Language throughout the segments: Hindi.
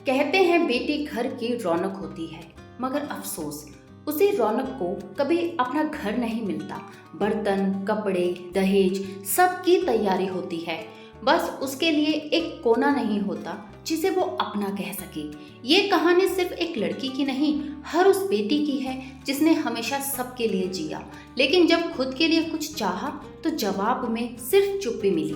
कहते हैं बेटी घर की रौनक होती है, मगर अफसोस उसी रौनक को कभी अपना घर नहीं मिलता। बर्तन, कपड़े, दहेज सब की तैयारी होती है, बस उसके लिए एक कोना नहीं होता जिसे वो अपना कह सके। ये कहानी सिर्फ एक लड़की की नहीं, हर उस बेटी की है जिसने हमेशा सबके लिए जिया, लेकिन जब खुद के लिए कुछ चाहा तो जवाब में सिर्फ चुप्पी मिली।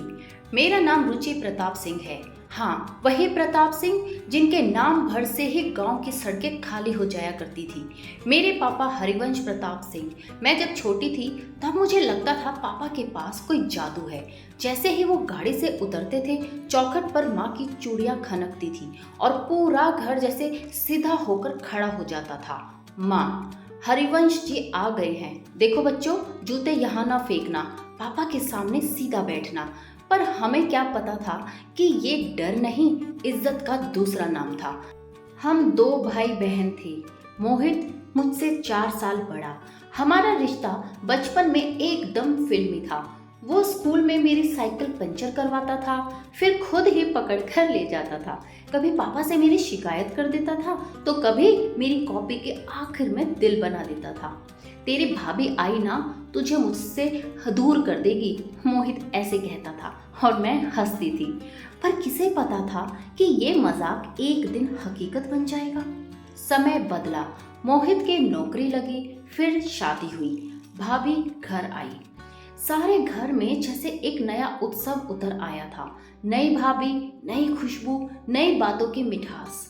मेरा नाम रुचि प्रताप सिंह है। हाँ, वही प्रताप सिंह जिनके नाम भर से ही गांव की सड़कें खाली हो जाया करती थी। मेरे पापा हरिवंश प्रताप सिंह। मैं जब छोटी थी तब मुझे लगता था पापा के पास कोई जादू है। जैसे ही वो गाड़ी से उतरते थे, चौखट पर माँ की चूड़ियाँ खनकती थी और पूरा घर जैसे सीधा होकर खड़ा हो जाता था। माँ, हरिवंश जी आ गए हैं। देखो बच्चों, जूते यहाँ ना फेंकना, पापा के सामने सीधा बैठना। पर हमें क्या पता था कि ये डर नहीं, इज्जत का दूसरा नाम था। हम दो भाई बहन थे। मोहित मुझसे 4 साल बड़ा। हमारा रिश्ता बचपन में एकदम फिल्मी था। वो स्कूल में मेरी साइकिल पंचर करवाता था, फिर खुद ही पकड़ कर ले जाता था। कभी पापा से मेरी शिकायत कर देता था तो कभी मेरी कॉपी के आखिर में दिल बना देता था। तेरी भाभी आई ना, तुझे मुझसे दूर कर देगी, मोहित ऐसे कहता था और मैं हंसती थी। पर किसे पता था कि ये मजाक एक दिन हकीकत बन जाएगा। समय बदला, मोहित की नौकरी लगी, फिर शादी हुई, भाभी घर आई। सारे घर में जैसे एक नया उत्सव उतर आया था। नई भाभी, नई खुशबू, नई बातों की मिठास।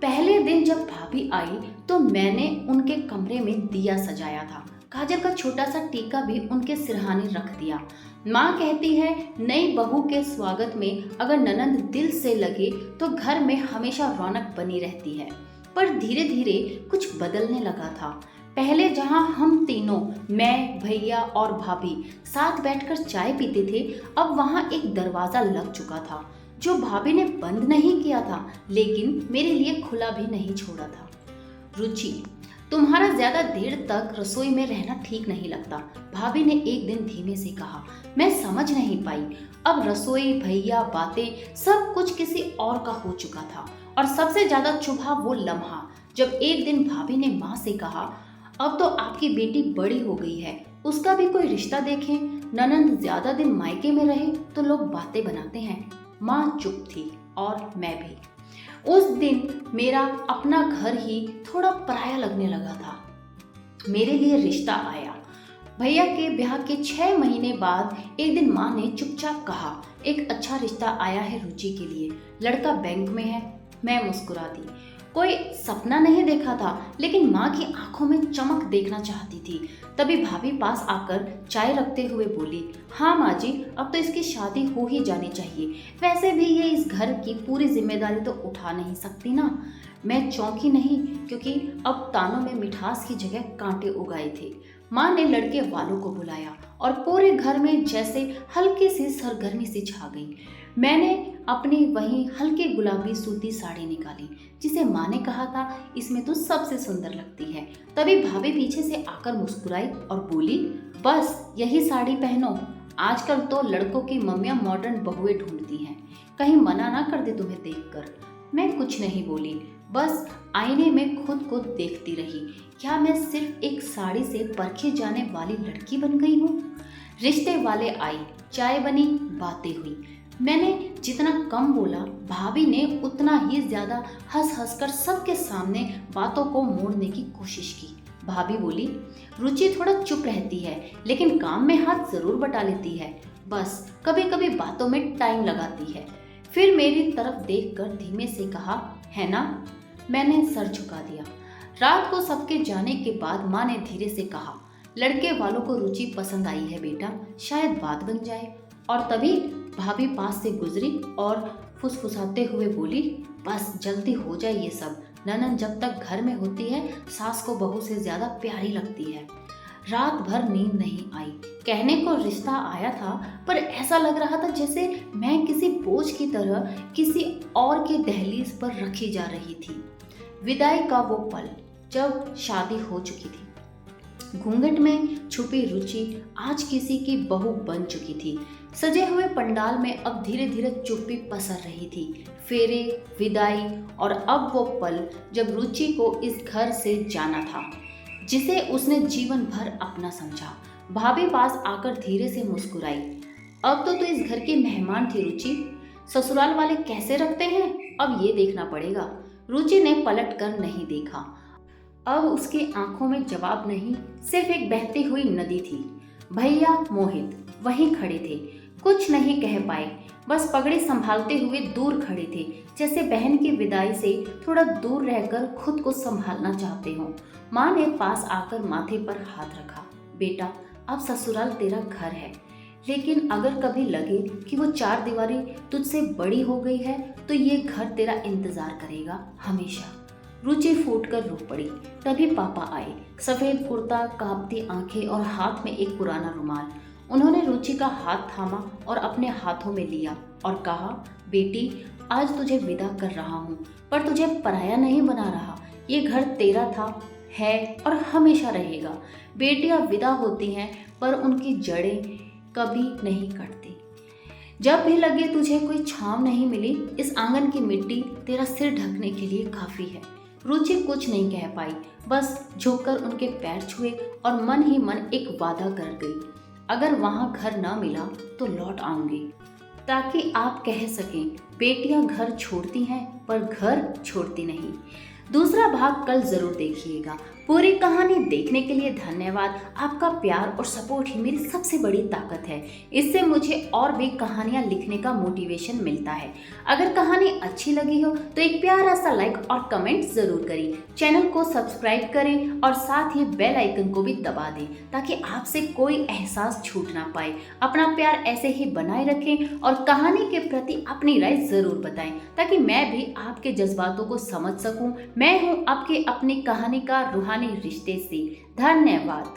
पहले दिन जब भाभी आई तो मैंने उनके कमरे में दिया सजाया था। काजल का छोटा सा टीका भी उनके सिरहाने रख दिया। माँ कहती है, नई बहू के स्वागत में अगर ननंद दिल से लगे तो घर में हमेशा रौनक बनी रहती है। पर धीरे धीरे कुछ बदलने लगा था। पहले जहाँ हम तीनों, मैं, भैया और भाभी, साथ बैठकर चाय पीते थे, अब वहाँ एक दरवाजा लग चुका था जो भाभी ने बंद नहीं किया था, लेकिन मेरे लिए खुला भी नहीं छोड़ा था। रुचि, तुम्हारा ज्यादा देर तक रसोई में रहना ठीक नहीं लगता, भाभी ने एक दिन धीमे से कहा। मैं समझ नहीं पाई। अब रसोई, भैया, बातें सब कुछ किसी और का हो चुका था। और सबसे ज्यादा चुभा वो लम्हा जब एक दिन भाभी ने माँ से कहा, अब तो आपकी बेटी बड़ी हो गई है, उसका भी कोई रिश्ता देखें। ननंद ज्यादा दिन मायके में रहे तो लोग बातें बनाते हैं। माँ चुप थी और मैं भी। उस दिन मेरा अपना घर ही थोड़ा पराया लगने लगा था। मेरे लिए रिश्ता आया। भैया के ब्याह के 6 महीने बाद एक दिन माँ ने चुपचाप कहा, एक अच्छा रिश्ता आया है रुचि के लिए, लड़का बैंक में है। मैं मुस्कुरा दी। कोई सपना नहीं देखा था, लेकिन माँ की आंखों में चमक देखना चाहती थी। तभी भाभी पास आकर चाय रखते हुए बोली, हाँ माँ जी, अब तो इसकी शादी हो ही जानी चाहिए। वैसे भी ये इस घर की पूरी जिम्मेदारी तो उठा नहीं सकती ना। मैं चौंकी नहीं, क्योंकि अब तानों में मिठास की जगह कांटे उगाए थे। माँ ने लड़के वालों को बुलाया और पूरे घर में जैसे हल्की सी सरगर्मी सी छा गई। मैंने अपनी वही हल्के गुलाबी सूती साड़ी निकाली जिसे माँ ने कहा था, इसमें तो सबसे सुंदर लगती है। तभी भाभी पीछे से आकर मुस्कुराई और बोली, बस यही साड़ी पहनो। आजकल तो लड़कों की मम्मियाँ मॉडर्न बहुएं ढूंढती हैं, कहीं मना ना कर दे तुम्हें देखकर। मैं कुछ नहीं बोली, बस आईने में खुद को देखती रही। क्या मैं सिर्फ एक साड़ी से परखी जाने वाली लड़की बन गई हूँ? रिश्ते वाले आए, चाय बनी, बातें हुई। मैंने जितना कम बोला, भाभी ने उतना ही ज्यादा हंस हंस कर सबके सामने बातों को मोड़ने की कोशिश की। भाभी बोली, रुचि थोड़ा चुप रहती है, लेकिन काम में हाथ जरूर बटा लेती है, बस कभी कभी बातों में टाइम लगाती है। फिर मेरी तरफ देखकर धीमे से कहा, है ना? मैंने सर झुका दिया। रात को सबके जाने के बाद माँ ने धीरे से कहा, लड़के वालों को रुचि पसंद आई है बेटा, शायद बात बन जाए। और तभी भाभी पास से गुजरी और फुसफुसाते हुए बोली, बस जल्दी हो जाए ये सब। ननंद जब तक घर में होती है सास को बहू से ज्यादा प्यारी लगती है। रात भर नींद नहीं आई। कहने को रिश्ता आया था, पर ऐसा लग रहा था जैसे मैं किसी बोझ की तरह किसी और के दहलीज पर रखी जा रही थी। विदाई का वो पल जब शादी हो चुकी थी। घूंघट में छुपी रुचि आज किसी की बहू बन चुकी थी। सजे हुए पंडाल में अब धीरे धीरे चुप्पी पसर रही थी। फेरे, विदाई और अब वो पल जब रुचि को इस घर से जाना था, जिसे उसने जीवन भर अपना समझा। भाभी पास आकर धीरे से मुस्कुराई। अब तो तू इस घर की मेहमान थी रुचि, ससुराल वाले कैसे रखते हैं अब ये देखना पड़ेगा। रुचि ने पलट कर नहीं देखा। अब उसकी आंखों में जवाब नहीं, सिर्फ एक बहती हुई नदी थी। भैया मोहित वहीं खड़े थे, कुछ नहीं कह पाए, बस पगड़ी संभालते हुए दूर खड़े थे, जैसे बहन की विदाई से थोड़ा दूर रहकर खुद को संभालना चाहते हो। माँ ने पास आकर माथे पर हाथ रखा। बेटा, अब ससुराल तेरा घर है, लेकिन अगर कभी लगे कि वो चार दीवारी तुझसे बड़ी हो गई है तो ये घर तेरा इंतजार करेगा हमेशा। रुचि फूट कर रो पड़ी। तभी पापा आए, सफेद कुर्ता, कांपती आंखें और हाथ में एक पुराना रुमाल। उन्होंने रुचि का हाथ थामा और अपने हाथों में लिया और कहा, बेटी, आज तुझे विदा कर रहा हूँ, पर तुझे पराया नहीं बना रहा। ये घर तेरा था, है और हमेशा रहेगा। बेटियां विदा होती हैं पर उनकी जड़ें कभी नहीं कटती। जब भी लगे तुझे कोई छांव नहीं मिली, इस आंगन की मिट्टी तेरा सिर ढकने के लिए काफी है। रुचि कुछ नहीं कह पाई, बस झुककर उनके पैर छुए और मन ही मन एक वादा कर गई, अगर वहां घर ना मिला तो लौट आऊंगी, ताकि आप कह सकें बेटियां घर छोड़ती हैं पर घर छोड़ती नहीं। दूसरा भाग कल जरूर देखिएगा। पूरी कहानी देखने के लिए धन्यवाद। आपका प्यार और सपोर्ट ही मेरी सबसे बड़ी ताकत है। इससे मुझे और भी कहानियाँ लिखने का मोटिवेशन मिलता है। अगर कहानी अच्छी लगी हो तो एक प्यारा सा लाइक और कमेंट जरूर करें। चैनल को सब्सक्राइब करें और साथ ही बेल आइकन को भी दबा दें, ताकि आपसे कोई एहसास छूट ना पाए। अपना प्यार ऐसे ही बनाए रखें और कहानी के प्रति अपनी राय जरूर बताएं, ताकि मैं भी आपके जज्बातों को समझ सकूं। मैं हूं आपके अपनी कहानी का रूहानी रिश्ते से। धन्यवाद।